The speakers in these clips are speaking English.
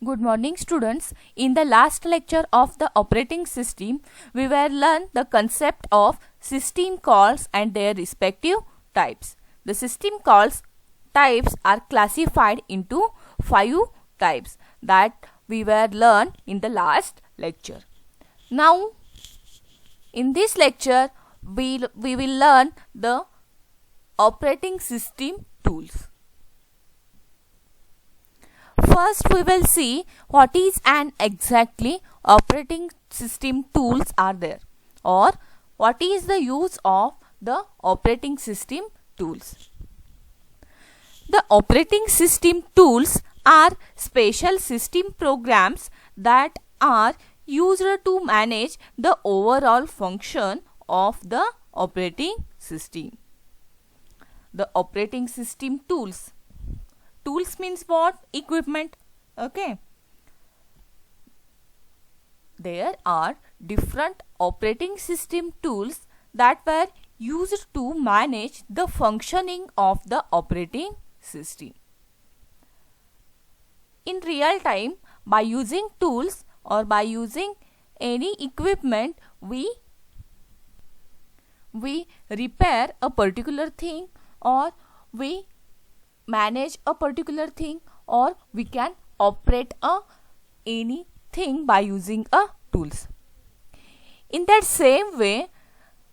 Good morning students. In the last lecture of the operating system, we were learn the concept of system calls and their respective types. The system calls types are classified into 5 types that we were learned in the last lecture. Now, in this lecture, we will learn the operating system tools. First, we will see what is and exactly operating system tools are there, or what is the use of the operating system tools. The operating system tools are special system programs that are used to manage the overall function of the operating system. The operating system tools. Tools means what? Equipment. Okay. There are different operating system tools that were used to manage the functioning of the operating system. In real time, by using tools or by using any equipment, we repair a particular thing, or we manage a particular thing, or we can operate anything by using tools. In that same way,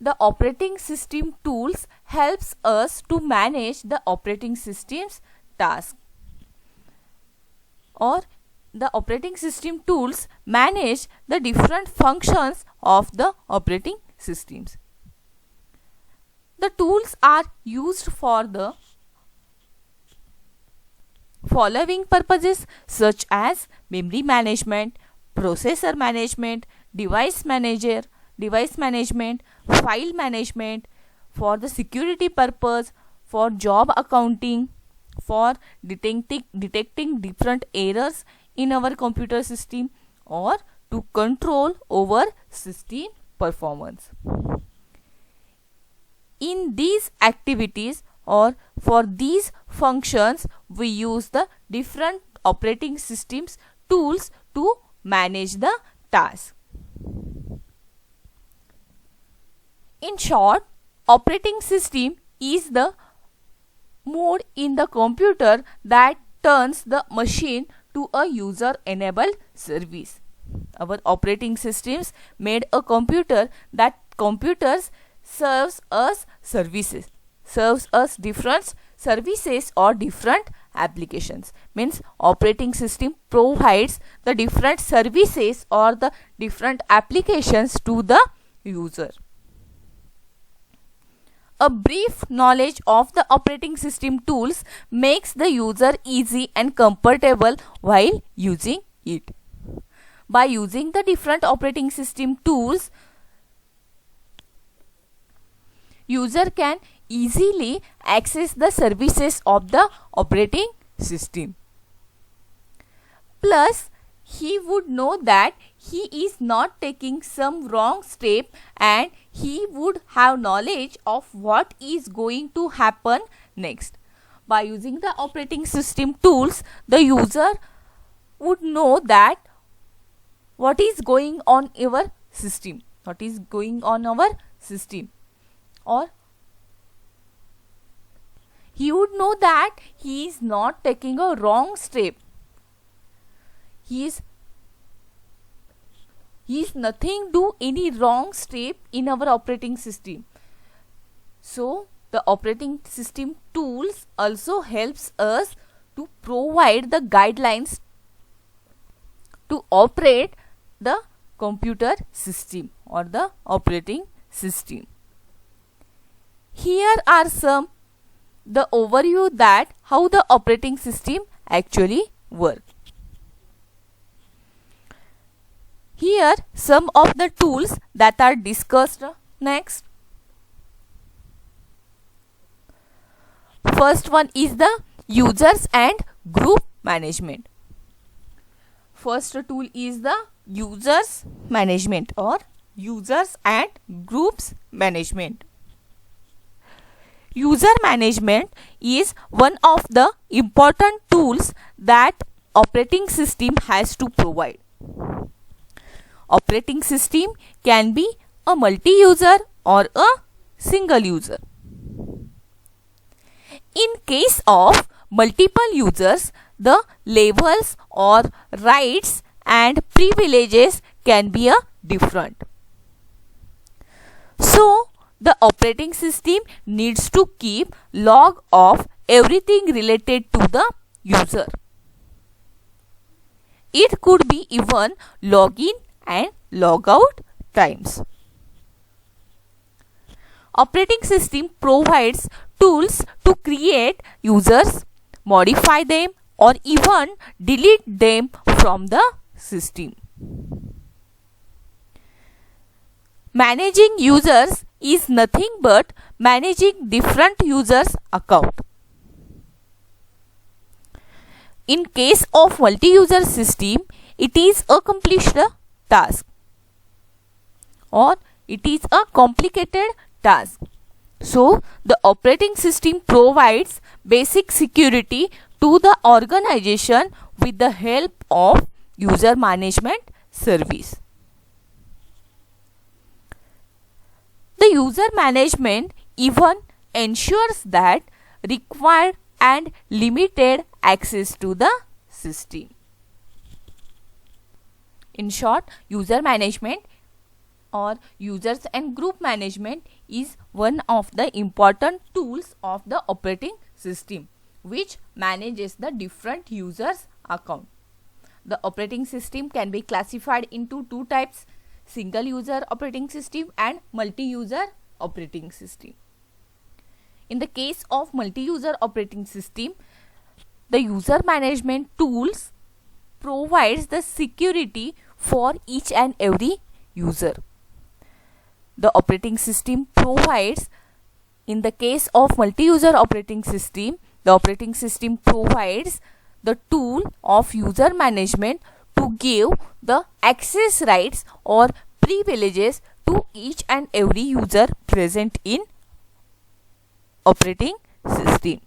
the operating system tools helps us to manage the operating system's task, or the operating system tools manage the different functions of the operating systems. The tools are used for the following purposes such as memory management, processor management, device management, file management, for the security purpose, for job accounting, for detecting different errors in our computer system, or to control over system performance. In these activities or for these functions, we use the different operating systems tools to manage the task. In short, operating system is the mode in the computer that turns the machine to a user-enabled service. Our operating systems made a computer that computers serves us services, serves us different services or different applications. Means operating system provides the different services or the different applications to the user. A brief knowledge of the operating system tools makes the user easy and comfortable while using it. By using the different operating system tools, user can easily access the services of the operating system. Plus, he would know that he is not taking some wrong step, and he would have knowledge of what is going to happen next. By using the operating system tools, the user would know that what is going on our system, or he would know that he is not taking a wrong step. He is nothing do any wrong step in our operating system. So the operating system tools also helps us to provide the guidelines to operate the computer system or the operating system. Here are some the overview that how the operating system actually works. Here some of the tools that are discussed next. First one is the users and group management. First tool is the users management or users and groups management. User management is one of the important tools that operating system has to provide. Operating system can be a multi-user or a single user. In case of multiple users, the labels or rights and privileges can be different. So, the operating system needs to keep log of everything related to the user. It could be even login and logout times. Operating system provides tools to create users, modify them, or even delete them from the system. Managing users is nothing but managing different users' account. In case of multi-user system, it is accomplished task or it is a complicated task. So, the operating system provides basic security to the organization with the help of user management service. The user management even ensures that required and limited access to the system. In short, user management or users and group management is one of the important tools of the operating system which manages the different users' account. The operating system can be classified into two types: single user operating system and multi-user operating system. In the case of multi-user operating system, the user management tools provides the security for each and every user. The operating system provides, in the case of multi-user operating system, the operating system provides the tool of user management to give the access rights or privileges to each and every user present in operating system.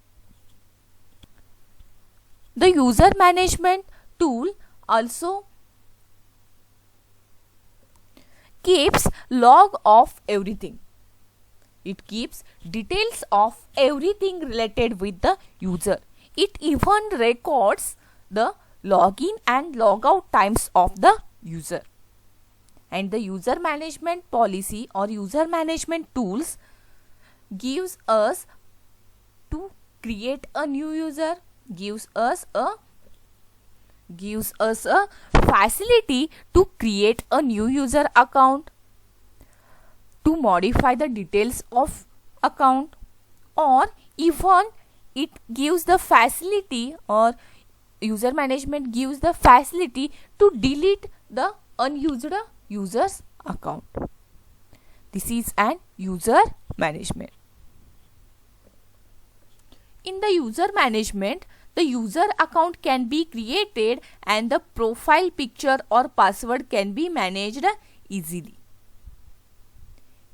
The user management tool also keeps log of everything. It keeps details of everything related with the user. It even records the login and logout times of the user. And the user management policy or user management tools gives us to create a new user, gives us a facility to create a new user account, to modify the details of account, or even it gives the facility, or user management gives the facility to delete the unused user's account. This is an user management. In the user management, the user account can be created and the profile picture or password can be managed easily.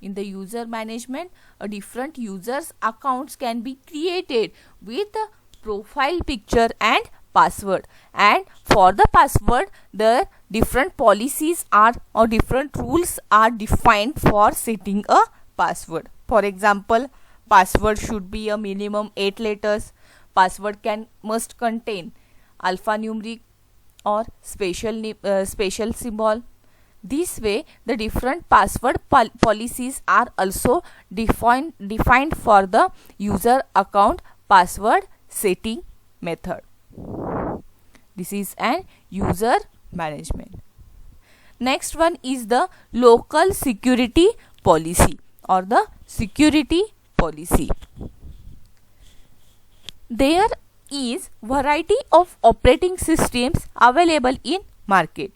In the user management, different users' accounts can be created with a profile picture and password, and for the password the different policies are or different rules are defined for setting a password. For example, password should be a minimum 8 letters. Password must contain alphanumeric or special symbol. This way, the different password policies are also defined for the user account password setting method. This is an user management. Next one is the local security policy or the security policy. There is variety of operating systems available in market.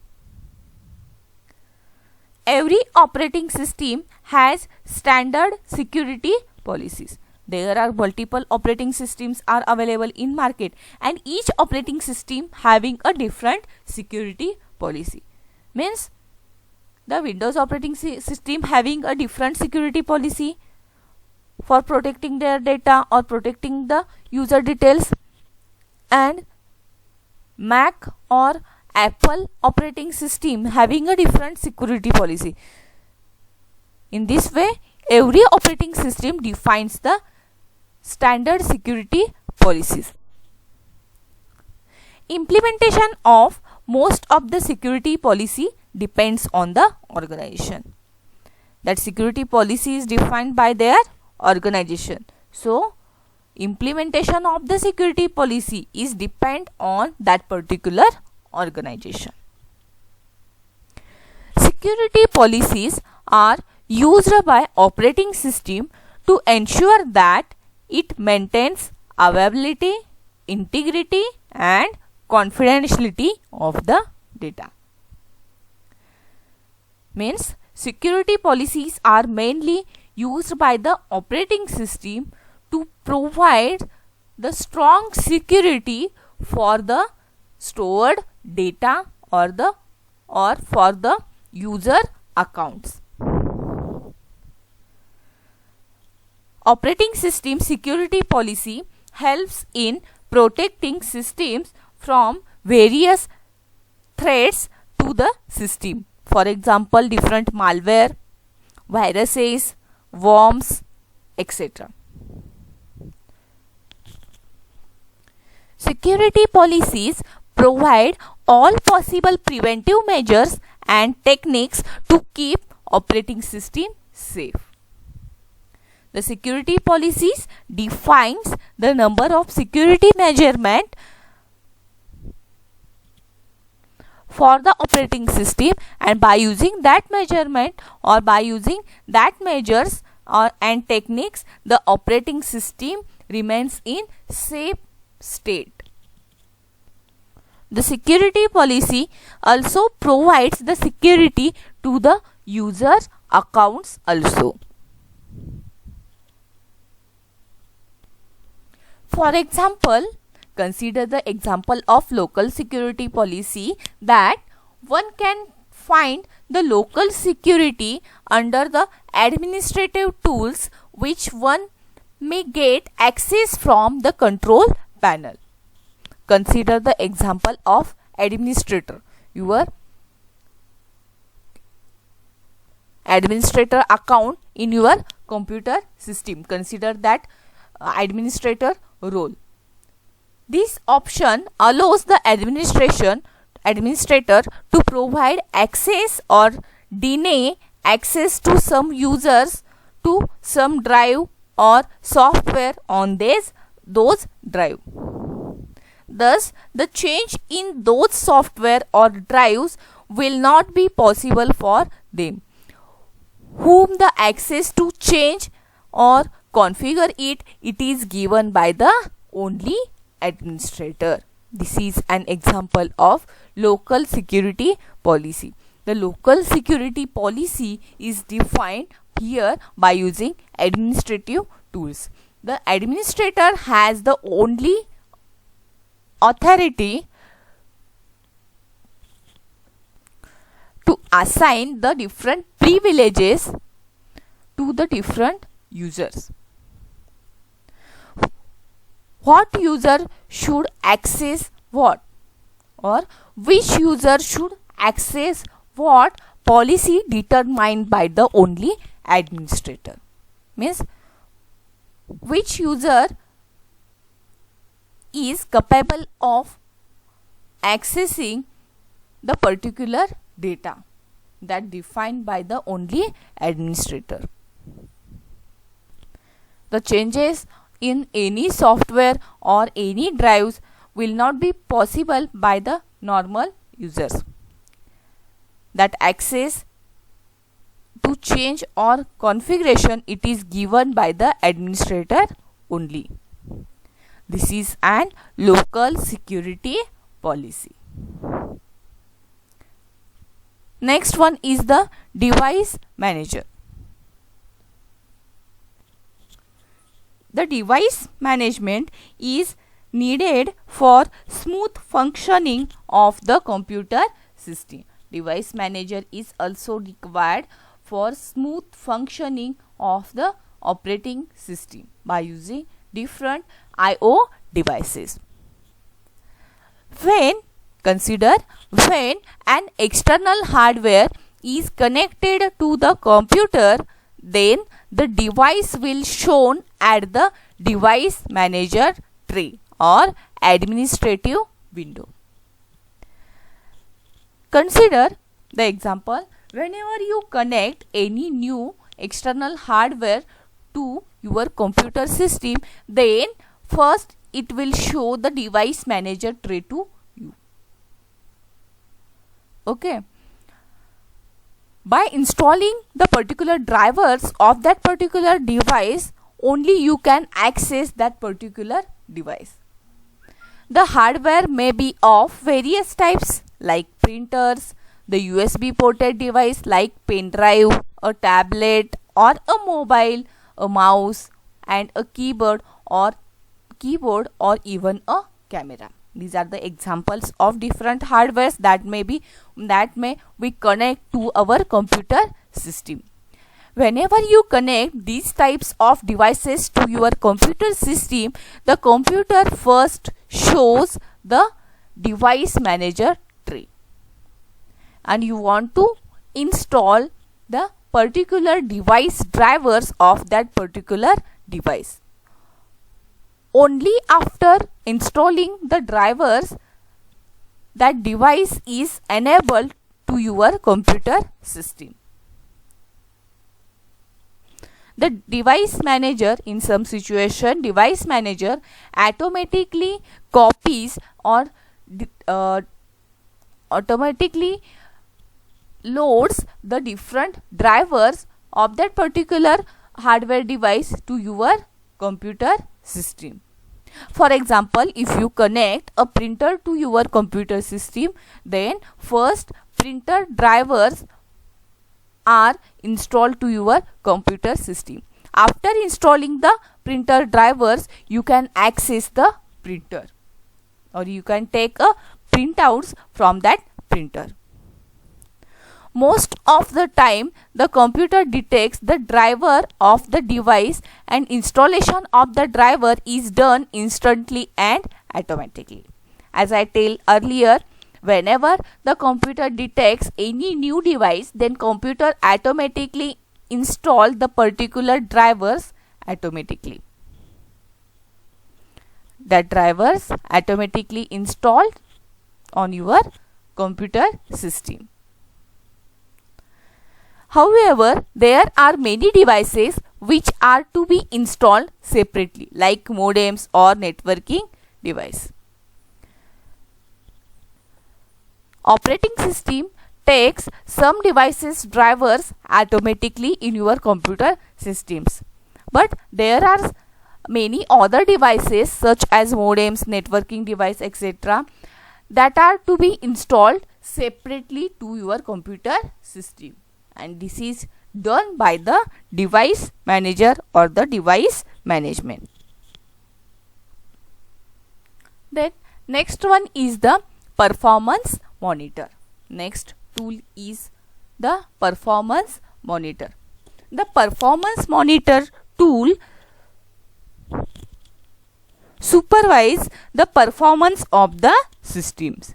Every operating system has standard security policies. There are multiple operating systems are available in market, and each operating system having a different security policy. Means the Windows operating system having a different security policy for protecting their data or protecting the user details, and Mac or Apple operating system having a different security policy. In this way, every operating system defines the standard security policies. Implementation of most of the security policy depends on the organization. That security policy is defined by their organization. So, implementation of the security policy is depend on that particular organization. Security policies are used by operating system to ensure that it maintains availability, integrity and confidentiality of the data. Means security policies are mainly used by the operating system to provide the strong security for the stored data or for the user accounts. Operating system security policy helps in protecting systems from various threats to the system. For example, different malware, viruses, worms, etc. Security policies provide all possible preventive measures and techniques to keep operating system safe. The security policies defines the number of security measurement for the operating system, and by using that measurement or by using that measures and techniques, the operating system remains in safe state. The security policy also provides the security to the user accounts also. For example, consider the example of local security policy that one can find the local security under the administrative tools which one may get access from the control panel. Consider the example of administrator. Your administrator account in your computer system. Consider that administrator role. This option allows the administrator to provide access or deny access to some users to some drive or software on those drive. Thus, the change in those software or drives will not be possible for them whom the access to change or configure it is given by the only administrator. This is an example of local security policy. The local security policy is defined here by using administrative tools. The administrator has the only authority to assign the different privileges to the different users. What user should access what, or which user should access what policy determined by the only administrator. Means which user is capable of accessing the particular data that defined by the only administrator. The changes in any software or any drives will not be possible by the normal users. That access to change or configuration, it is given by the administrator only. This is an local security policy. Next one is the device manager. The device management is needed for smooth functioning of the computer system. Device manager is also required for smooth functioning of the operating system by using different I/O devices. When Consider when an external hardware is connected to the computer, then the device will shown at the device manager tray or administrative window. Consider the example. Whenever you connect any new external hardware to your computer system, then first it will show the device manager tray to you. Okay. By installing the particular drivers of that particular device, only you can access that particular device. The hardware may be of various types like printers, the USB ported device like pen drive, a tablet or a mobile, a mouse and a keyboard or even a camera. These are the examples of different hardwares that may we connect to our computer system. Whenever you connect these types of devices to your computer system, the computer first shows the device manager tray, and you want to install the particular device drivers of that particular device. Only after installing the drivers, that device is enabled to your computer system. The device manager, in some situation, device manager automatically copies or automatically loads the different drivers of that particular hardware device to your computer system. For example, if you connect a printer to your computer system, then first printer drivers are installed to your computer system. After installing the printer drivers, you can access the printer or you can take a printouts from that printer. Most of the time, the computer detects the driver of the device and installation of the driver is done instantly and automatically. As I told earlier, whenever the computer detects any new device, then computer automatically install the particular drivers automatically. The drivers automatically installed on your computer system. However, there are many devices which are to be installed separately, like modems or networking device. Operating system takes some devices drivers automatically in your computer systems, but there are many other devices such as modems, networking device, etc. that are to be installed separately to your computer system, and this is done by the device manager or the device management. Then next one is the performance monitor. Next tool is the performance monitor. The performance monitor tool supervise the performance of the systems.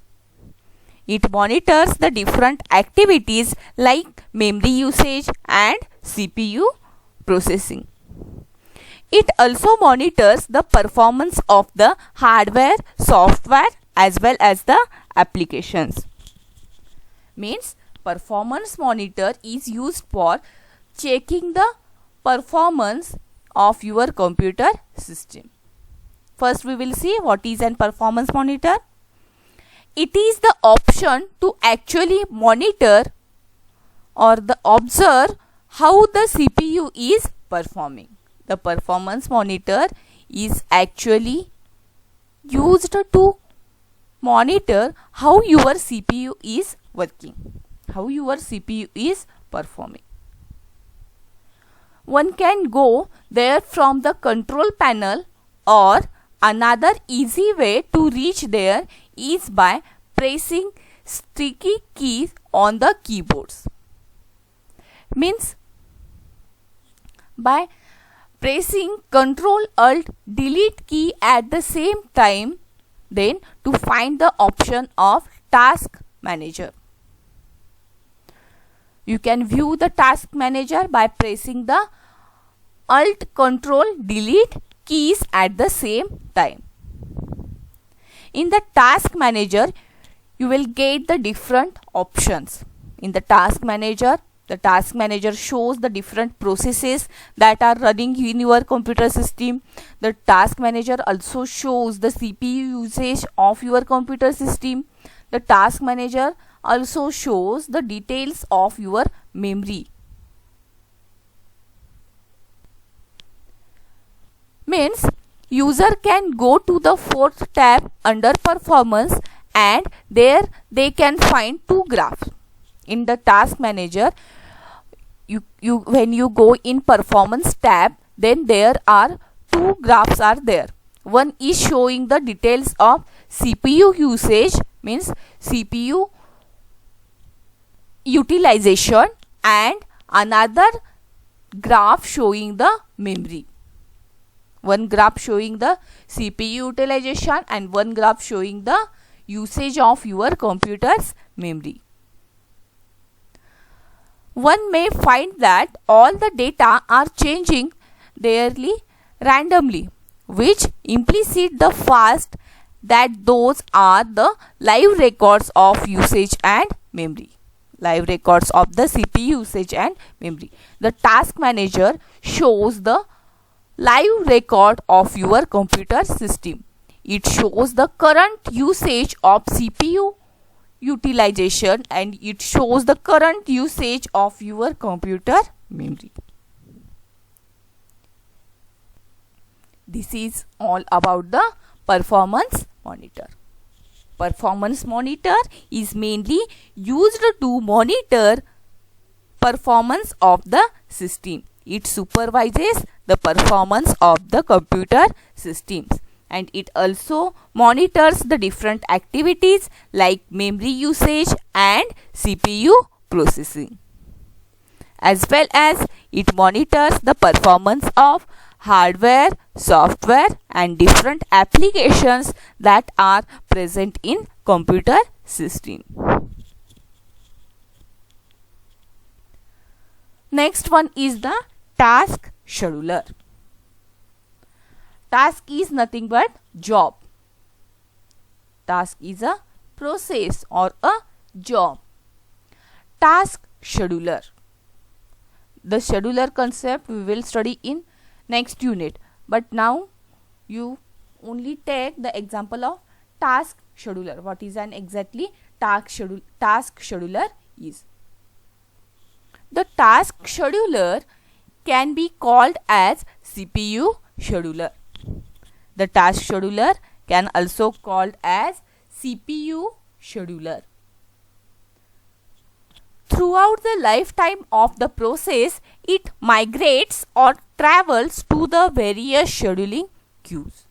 It monitors the different activities like memory usage and CPU processing. It also monitors the performance of the hardware, software as well as the applications. Means performance monitor is used for checking the performance of your computer system. First we will see what is an performance monitor. It is the option to actually monitor or observe how the CPU is performing. The performance monitor is actually used to monitor how your CPU is working, how your CPU is performing. One can go there from the control panel, or another easy way to reach there is by pressing sticky keys on the keyboards. Means by pressing Ctrl Alt Delete key at the same time, then to find the option of task manager. You can view the task manager by pressing the Alt Control Delete keys at the same time. In the task manager, you will get the different options. In the task manager shows the different processes that are running in your computer system. The task manager also shows the CPU usage of your computer system. The task manager also shows the details of your memory. Means user can go to the fourth tab under performance and there they can find two graphs. In the task manager, when you go in performance tab, then there are two graphs are there. One is showing the details of CPU usage, means CPU utilization, and another graph showing the memory. One graph showing the CPU utilization and one graph showing the usage of your computer's memory. One may find that all the data are changing daily randomly, which implicit the fact that those are the live records of usage and memory. Live records of the CPU usage and memory. The task manager shows the live record of your computer system. It shows the current usage of CPU utilization and it shows the current usage of your computer memory. This is all about the performance monitor. Performance monitor is mainly used to monitor performance of the system. It supervises the performance of the computer systems, and it also monitors the different activities like memory usage and CPU processing, as well as it monitors the performance of hardware, software and different applications that are present in computer system. Next one is the task scheduler. Task is nothing but job. Task is a process or a job. Task scheduler. The scheduler concept we will study in next unit, but now you only take the example of task scheduler. What is an exactly task scheduler is? The task scheduler can be called as CPU scheduler. The task scheduler can also called as CPU scheduler. Throughout the lifetime of the process, it migrates or travels to the various scheduling queues.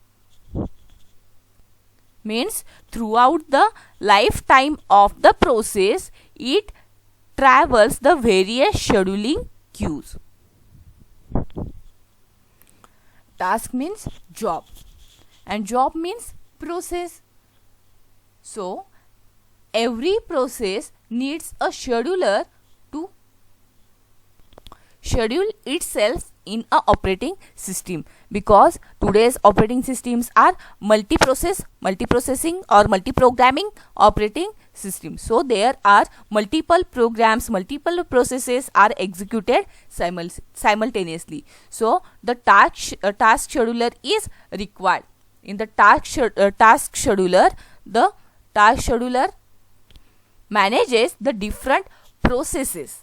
Means throughout the lifetime of the process, it travels the various scheduling queues. Task means job and job means process. So every process needs a scheduler to schedule itself in a operating system, because today's operating systems are multiprocessing or multi-programming operating systems. So there are multiple programs, multiple processes are executed simultaneously. So the task scheduler is required. In the task scheduler, the task scheduler manages the different processes.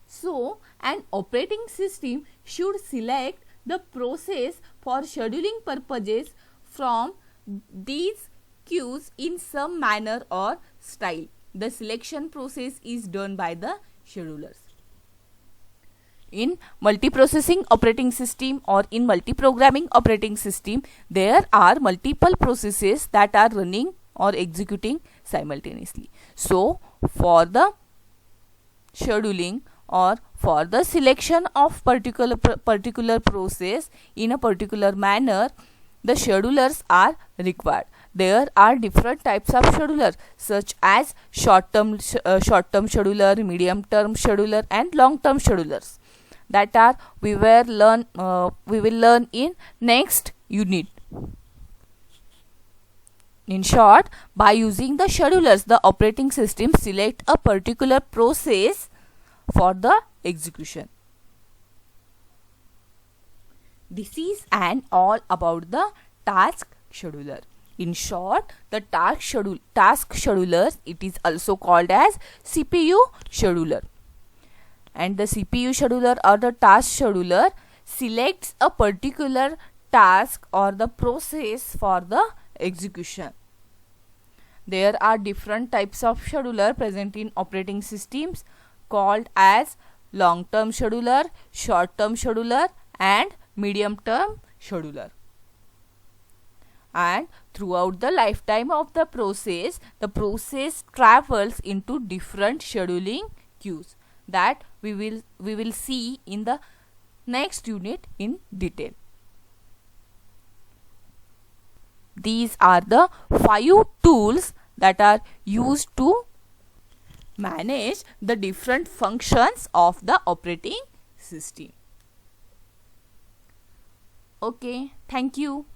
So an operating system should select the process for scheduling purposes from these queues in some manner or style. The selection process is done by the schedulers. In multiprocessing operating system or in multi-programming operating system, there are multiple processes that are running or executing simultaneously. So for the scheduling or for the selection of particular process in a particular manner, the schedulers are required. there are different types of scheduler such as short-term scheduler, medium-term scheduler, and long-term schedulers. That are we will learn in next unit. In short, by using the schedulers, the operating system select a particular process for the execution. This is all about the task scheduler. In short, the task scheduler, it is also called as CPU scheduler. And the CPU scheduler or the task scheduler selects a particular task or the process for the execution. There are different types of scheduler present in operating systems called as long-term scheduler, short-term scheduler, and medium-term scheduler. And throughout the lifetime of the process travels into different scheduling queues that we will see in the next unit in detail. These are the 5 tools that are used to manage the different functions of the operating system. Okay, thank you.